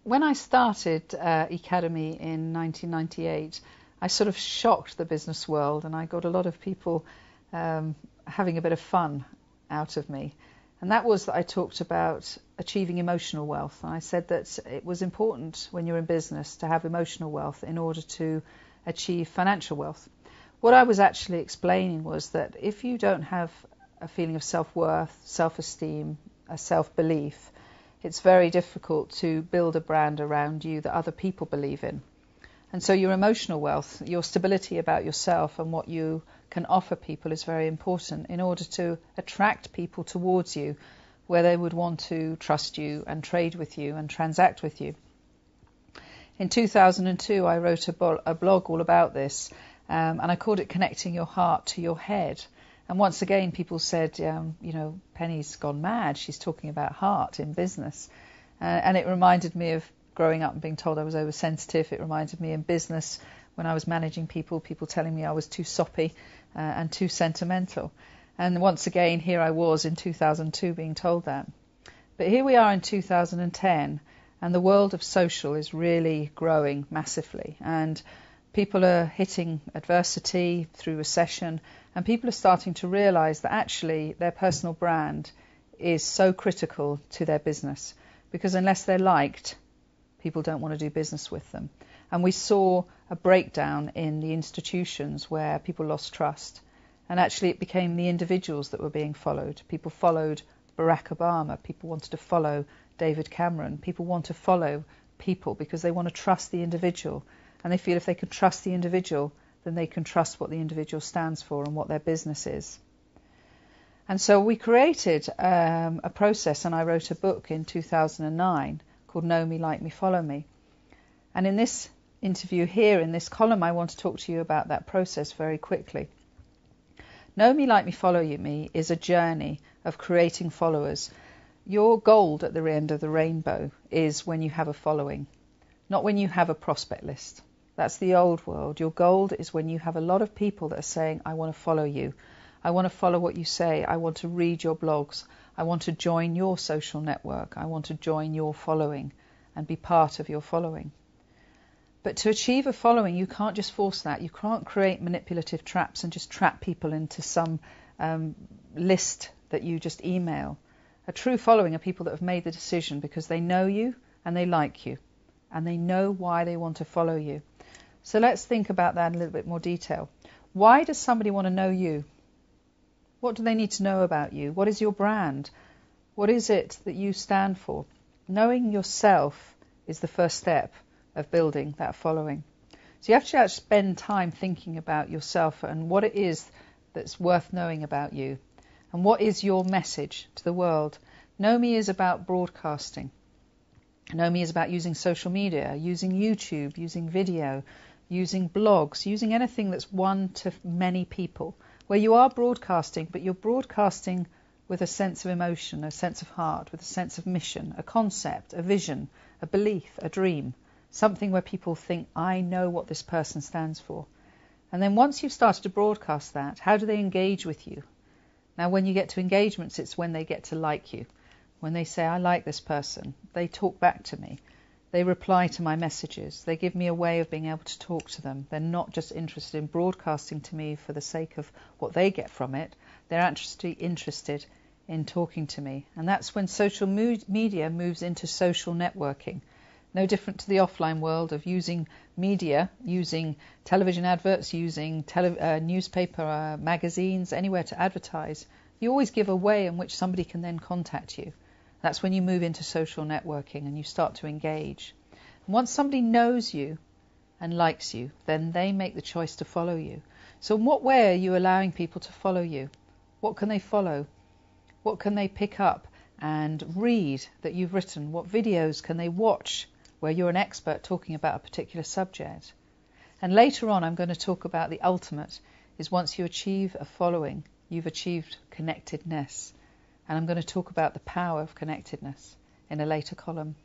When I started Academy in 1998, I sort of shocked the business world, and I got a lot of people having a bit of fun out of me. And that was that I talked about achieving emotional wealth. And I said that it was important when you're in business to have emotional wealth in order to achieve financial wealth. What I was actually explaining was that if you don't have a feeling of self-worth, self-esteem, a self-belief, it's very difficult to build a brand around you that other people believe in. And so your emotional wealth, your stability about yourself and what you can offer people is very important in order to attract people towards you where they would want to trust you and trade with you and transact with you. In 2002, I wrote a blog all about this, and I called it Connecting Your Heart to Your Head. And once again, people said, Penny's gone mad. She's talking about heart in business. And it reminded me of growing up and being told I was oversensitive. It reminded me in business when I was managing people telling me I was too soppy and too sentimental. And once again, here I was in 2002 being told that. But here we are in 2010, and the world of social is really growing massively. And people are hitting adversity through recession, and people are starting to realize that actually their personal brand is so critical to their business, because unless they're liked, people don't want to do business with them. And we saw a breakdown in the institutions where people lost trust, and actually it became the individuals that were being followed. People followed Barack Obama, people wanted to follow David Cameron, people want to follow people because they want to trust the individual. And they feel if they can trust the individual, then they can trust what the individual stands for and what their business is. And so we created a process, and I wrote a book in 2009 called Know Me, Like Me, Follow Me. And in this interview here, in this column, I want to talk to you about that process very quickly. Know Me, Like Me, Follow Me is a journey of creating followers. Your gold at the end of the rainbow is when you have a following, not when you have a prospect list. That's the old world. Your gold is when you have a lot of people that are saying, I want to follow you. I want to follow what you say. I want to read your blogs. I want to join your social network. I want to join your following and be part of your following. But to achieve a following, you can't just force that. You can't create manipulative traps and just trap people into some list that you just email. A true following are people that have made the decision because they know you and they like you and they know why they want to follow you. So let's think about that in a little bit more detail. Why does somebody want to know you? What do they need to know about you? What is your brand? What is it that you stand for? Knowing yourself is the first step of building that following. So you have to actually spend time thinking about yourself and what it is that's worth knowing about you. And what is your message to the world? Know Me is about broadcasting. Know Me is about using social media, using YouTube, using video, using blogs, using anything that's one to many people, where you are broadcasting, but you're broadcasting with a sense of emotion, a sense of heart, with a sense of mission, a concept, a vision, a belief, a dream, something where people think, I know what this person stands for. And then once you've started to broadcast that, how do they engage with you? Now, when you get to engagements, it's when they get to like you. When they say, I like this person, they talk back to me. They reply to my messages. They give me a way of being able to talk to them. They're not just interested in broadcasting to me for the sake of what they get from it. They're actually interested in talking to me. And that's when social media moves into social networking. No different to the offline world of using media, using television adverts, using newspaper, magazines, anywhere to advertise. You always give a way in which somebody can then contact you. That's when you move into social networking and you start to engage. And once somebody knows you and likes you, then they make the choice to follow you. So in what way are you allowing people to follow you? What can they follow? What can they pick up and read that you've written? What videos can they watch where you're an expert talking about a particular subject? And later on I'm going to talk about the ultimate is once you achieve a following, you've achieved connectedness. And I'm going to talk about the power of connectedness in a later column.